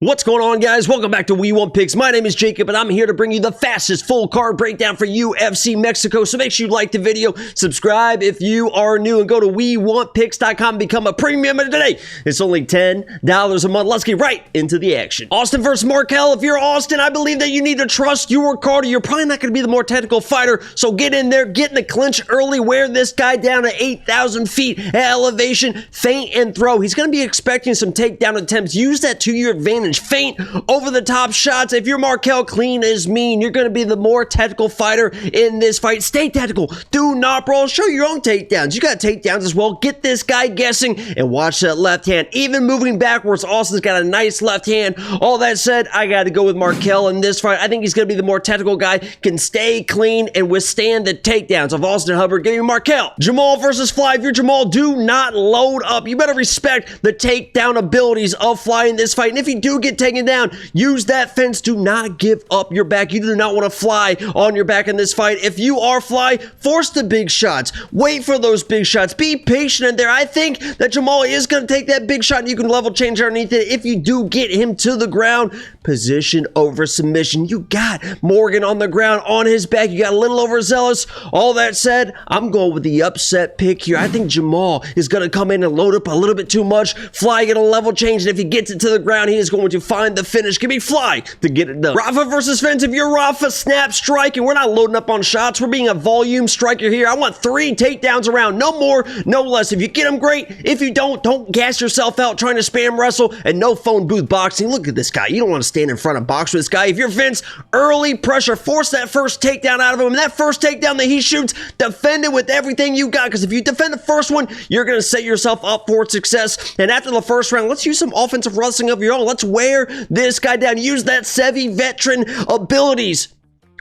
What's going on, guys? Welcome back to We Want Picks. My name is Jacob, and I'm here to bring you the fastest full card breakdown for UFC Mexico. So make sure you like the video, subscribe if you are new, and go to WeWantPicks.com and become a premium member today. It's only $10 a month. Let's get right into the action. Austin versus MarQuel. If you're Austin, I believe that you need to trust your card. You're probably not going to be the more technical fighter, so get in there, get in the clinch early, wear this guy down at 8,000 feet at elevation, feint and throw. He's going to be expecting some takedown attempts. Use that to your advantage. Feint, over the top shots. If you're MarQuel, clean as mean. You're going to be the more technical fighter in this fight. Stay technical. Do not brawl. Show your own takedowns. You got takedowns as well. Get this guy guessing and watch that left hand. Even moving backwards, Austin's got a nice left hand. All that said, I got to go with MarQuel in this fight. I think he's going to be the more technical guy, can stay clean and withstand the takedowns of Austin Hubbard. Give me MarQuel. Jamall versus Fly. If you're Jamal, do not load up. You better respect the takedown abilities of Fly in this fight. And if you do get taken down, use that fence. Do not give up your back. You do not want to fly on your back in this fight. If you are Fly, force the big shots. Wait for those big shots. Be patient in there. I think that Jamal is going to take that big shot and you can level change underneath it. If you do get him to the ground, position over submission. You got Morgan on the ground on his back. You got a little overzealous. All that said, I'm going with the upset pick here. I think Jamal is going to come in and load up a little bit too much. Fly get a level change, and if he gets it to the ground, he is going to find the finish. Give me Fly to get it done. Rafa versus Vinc. If you're Rafa, snap, strike, and we're not loading up on shots. We're being a volume striker here. I want 3 takedowns around. No more, no less. If you get them, great. If you don't gas yourself out trying to spam wrestle, and no phone booth boxing. Look at this guy. You don't want to stand in front of box with this guy. If you're Vinc, early pressure. Force that first takedown out of him. And that first takedown that he shoots, defend it with everything you got. Because if you defend the first one, you're going to set yourself up for success. And after the first round, let's use some offensive wrestling of your own. Let's wear this guy down. Use that Sevi veteran abilities.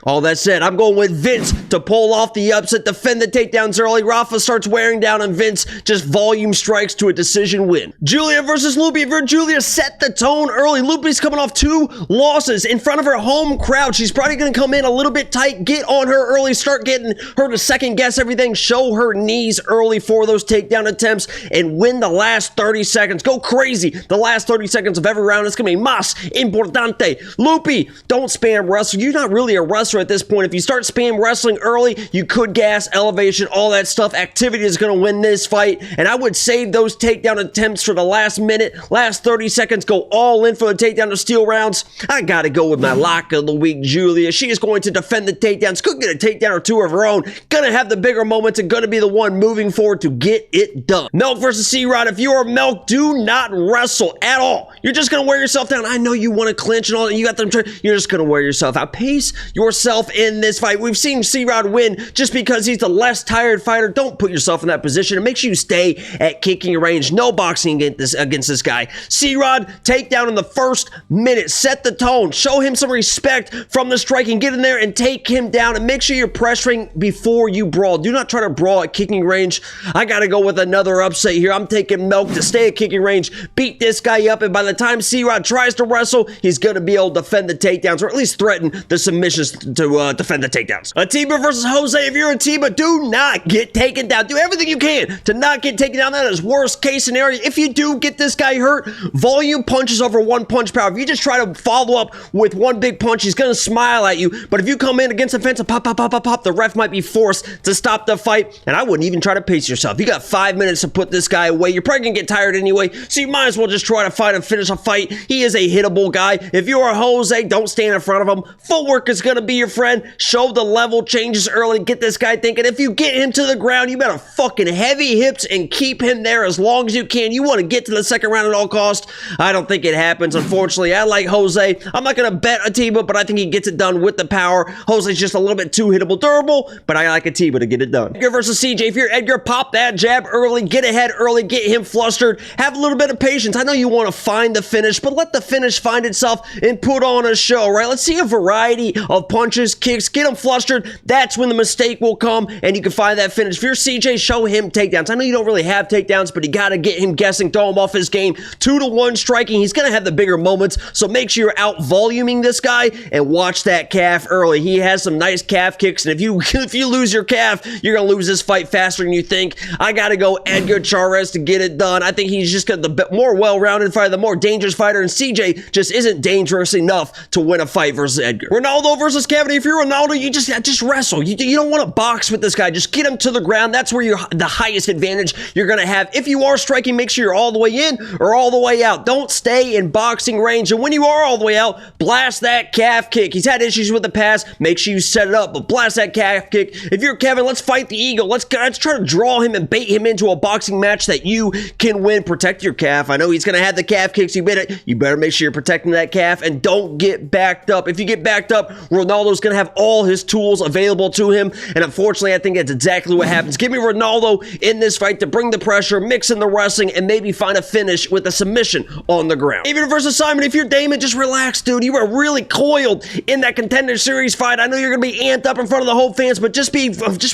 All that said, I'm going with Vinc to pull off the upset, defend the takedowns early. Rafa starts wearing down on Vinc, just volume strikes to a decision win. Julia versus Loopy. If you're Julia, set the tone early. Loopy's coming off 2 losses in front of her home crowd. She's probably going to come in a little bit tight, get on her early, start getting her to second guess everything, show her knees early for those takedown attempts, and win the last 30 seconds. Go crazy the last 30 seconds of every round. It's going to be más importante. Loopy, don't spam wrestle. You're not really a wrestler at this point. If you start spam wrestling early, you could gas, elevation, all that stuff. Activity is going to win this fight, and I would save those takedown attempts for the last minute, last 30 seconds. Go all in for the takedown to steal rounds. I got to go with my lock of the week, Julia. She is going to defend the takedowns, could get a takedown or 2 of her own, going to have the bigger moments, and going to be the one moving forward to get it done. Milk versus C-Rod. If you are Milk, do not wrestle at all. You're just going to wear yourself down. I know you want to clinch and all that. You got them. You're just going to wear yourself out. Pace yourself in this fight. We've seen C-Rod win just because he's the less tired fighter. Don't put yourself in that position, and make sure you stay at kicking range. No boxing against this guy. C-Rod, take down in the first minute. Set the tone. Show him some respect from the striking. Get in there and take him down, and make sure you're pressuring before you brawl. Do not try to brawl at kicking range. I got to go with another upset here. I'm taking Milk to stay at kicking range, beat this guy up, and by the time C-Rod tries to wrestle, he's going to be able to defend the takedowns, or at least threaten the submissions to defend the takedowns. Atiba versus Jose. If you're Atiba, do not get taken down. Do everything you can to not get taken down. That is worst case scenario. If you do get this guy hurt, volume punches over 1 punch power. If you just try to follow up with 1 big punch, he's going to smile at you. But if you come in against the fence and pop, the ref might be forced to stop the fight. And I wouldn't even try to pace yourself. You got 5 minutes to put this guy away. You're probably going to get tired anyway, so you might as well just try to fight and finish a fight. He is a hittable guy. If you are Jose, don't stand in front of him. Footwork is going to be your friend. Show the level changes early. Get this guy thinking. If you get him to the ground, you better fucking heavy hips and keep him there as long as you can. You want to get to the second round at all costs. I don't think it happens, unfortunately. I like Jose. I'm not going to bet Atiba, but I think he gets it done with the power. Jose's just a little bit too hittable, durable, but I like Atiba to get it done. Edgar versus CJ. If you're Edgar, pop that jab early. Get ahead early. Get him flustered. Have a little bit of patience. I know you want to find the finish, but let the finish find itself and put on a show, right? Let's see a variety of punches punches, kicks, get him flustered. That's when the mistake will come, and you can find that finish. If you're CJ, show him takedowns. I know you don't really have takedowns, but you got to get him guessing, throw him off his game. 2-to-1 striking. He's going to have the bigger moments, so make sure you're out-voluming this guy and watch that calf early. He has some nice calf kicks, and if you lose your calf, you're going to lose this fight faster than you think. I got to go Edgar Chairez to get it done. I think he's just got the more well-rounded fighter, the more dangerous fighter, and CJ just isn't dangerous enough to win a fight versus Edgar. Ronaldo versus Kelvin. If you're Ronaldo, you just wrestle. You don't want to box with this guy. Just get him to the ground. That's where you're the highest advantage you're going to have. If you are striking, make sure you're all the way in or all the way out. Don't stay in boxing range. And when you are all the way out, blast that calf kick. He's had issues with the pass. Make sure you set it up, but blast that calf kick. If you're Kelvin, let's fight the ego. Let's try to draw him and bait him into a boxing match that you can win. Protect your calf. I know he's going to have the calf kicks. You better make sure you're protecting that calf and don't get backed up. If you get backed up, Ronaldo's going to have all his tools available to him, and unfortunately, I think that's exactly what happens. Give me Ronaldo in this fight to bring the pressure, mix in the wrestling, and maybe find a finish with a submission on the ground. Even versus Simon, if you're Damon, just relax, dude. You were really coiled in that Contender Series fight. I know you're going to be amped up in front of the whole fans, but just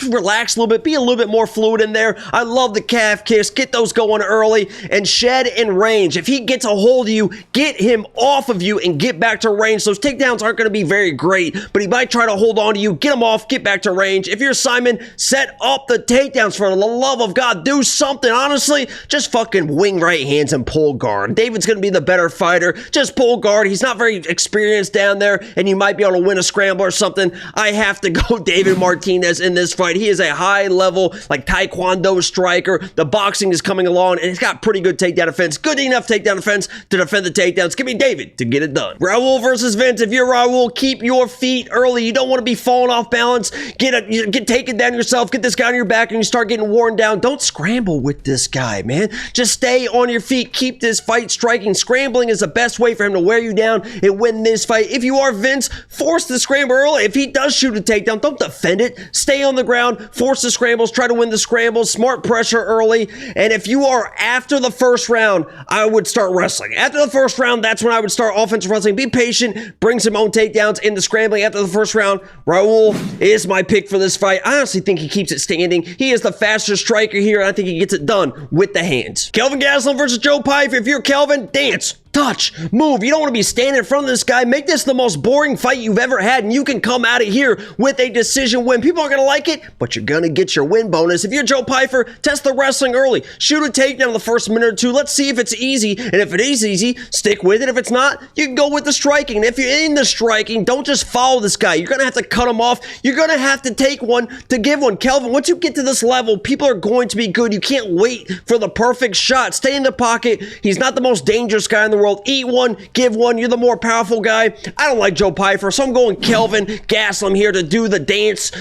relax a little bit. Be a little bit more fluid in there. I love the calf kicks. Get those going early and shed in range. If he gets a hold of you, get him off of you and get back to range. Those takedowns aren't going to be very great, but he might try to hold on to you, get him off, get back to range. If you're Simon, set up the takedowns. For the love of God, do something. Honestly, just fucking wing right hands and pull guard. David's going to be the better fighter. Just pull guard. He's not very experienced down there, and you might be able to win a scramble or something. I have to go David Martinez in this fight. He is a high-level, like, taekwondo striker. The boxing is coming along, and he's got pretty good takedown defense. Good enough takedown defense to defend the takedowns. Give me David to get it done. Raul versus Vinc. If you're Raul, keep your feet early. You don't want to be falling off balance. Get taken down yourself. Get this guy on your back, and you start getting worn down. Don't scramble with this guy, man. Just stay on your feet. Keep this fight striking. Scrambling is the best way for him to wear you down and win this fight. If you are Vinc, force the scramble early. If he does shoot a takedown, don't defend it. Stay on the ground. Force the scrambles. Try to win the scrambles. Smart pressure early. And if you are after the first round, I would start wrestling. After the first round, that's when I would start offensive wrestling. Be patient. Bring some own takedowns in the scrambling after the first round. Raul is my pick for this fight. I honestly think he keeps it standing. He is the fastest striker here, and I think he gets it done with the hands. Kelvin Gastelum versus Joe Pyfer. If you're Kelvin, dance. Touch, move. You don't want to be standing in front of this guy. Make this the most boring fight you've ever had, and you can come out of here with a decision win. People aren't going to like it, but you're going to get your win bonus. If you're Joe Pyfer, test the wrestling early. Shoot a takedown in the first minute or two. Let's see if it's easy, and if it is easy, stick with it. If it's not, you can go with the striking. And if you're in the striking, don't just follow this guy. You're going to have to cut him off. You're going to have to take one to give one. Kelvin, once you get to this level, people are going to be good. You can't wait for the perfect shot. Stay in the pocket. He's not the most dangerous guy in the world. Eat one, give one. You're the more powerful guy. I don't like Joe Pyfer, so I'm going Kelvin Gastelum here to do the dance,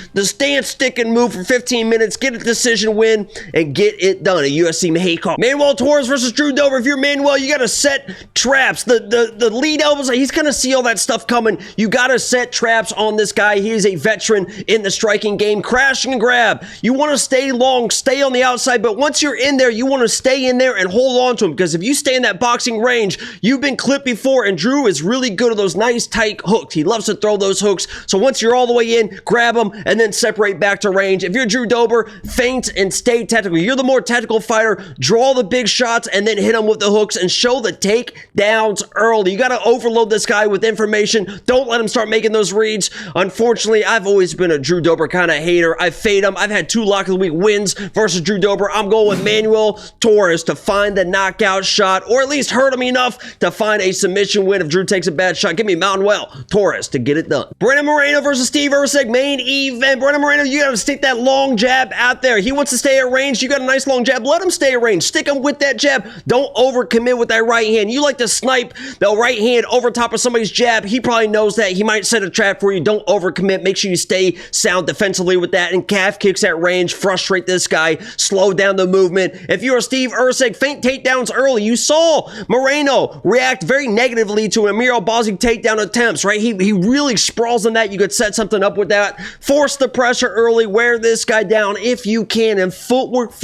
stick, and move for 15 minutes, get a decision win, and get it done at UFC Mexico. Manuel Torres versus Drew Dober. If you're Manuel, you got to set traps. The lead elbows, he's going to see all that stuff coming. You got to set traps on this guy. He is a veteran in the striking game. Crash and grab. You want to stay long, stay on the outside, but once you're in there, you want to stay in there and hold on to him, because if you stay in that boxing range, you've been clipped before, and Drew is really good at those nice tight hooks. He loves to throw those hooks. So once you're all the way in, grab them and then separate back to range. If you're Drew Dober, feint and stay technical. You're the more technical fighter. Draw the big shots and then hit them with the hooks and show the takedowns early. You got to overload this guy with information. Don't let him start making those reads. Unfortunately, I've always been a Drew Dober kind of hater. I fade him. I've had 2 lock of the week wins versus Drew Dober. I'm going with Manuel Torres to find the knockout shot, or at least hurt him enough to find a submission win if Drew takes a bad shot. Give me Manuel Torres to get it done. Brennan Moreno versus Steve Erceg, main event. Brennan Moreno, you got to stick that long jab out there. He wants to stay at range. You got a nice long jab. Let him stay at range. Stick him with that jab. Don't overcommit with that right hand. You like to snipe the right hand over top of somebody's jab. He probably knows that. He might set a trap for you. Don't overcommit. Make sure you stay sound defensively with that. And calf kicks at range. Frustrate this guy. Slow down the movement. If you're Steve Erceg, feint takedowns early. You saw Moreno Moreno react very negatively to Amir Albazi takedown attempts, right? He really sprawls on that. You could set something up with that. Force the pressure early. Wear this guy down if you can. And footwork.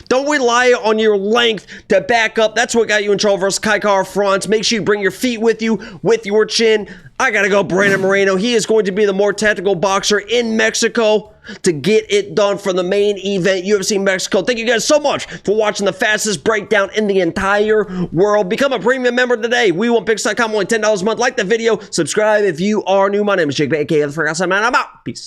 Don't rely on your length to back up. That's what got you in trouble versus Kaikar fronts. Make sure you bring your feet with you, with your chin. I gotta go Brandon Moreno. He is going to be the more technical boxer in Mexico to get it done for the main event, UFC Mexico. Thank you guys so much for watching the fastest breakdown in the entire world. Become a premium member today. WeWantPicks.com, only $10 a month. Like the video. Subscribe if you are new. My name is Jake, aka The Forgotten Man. I'm out. Peace.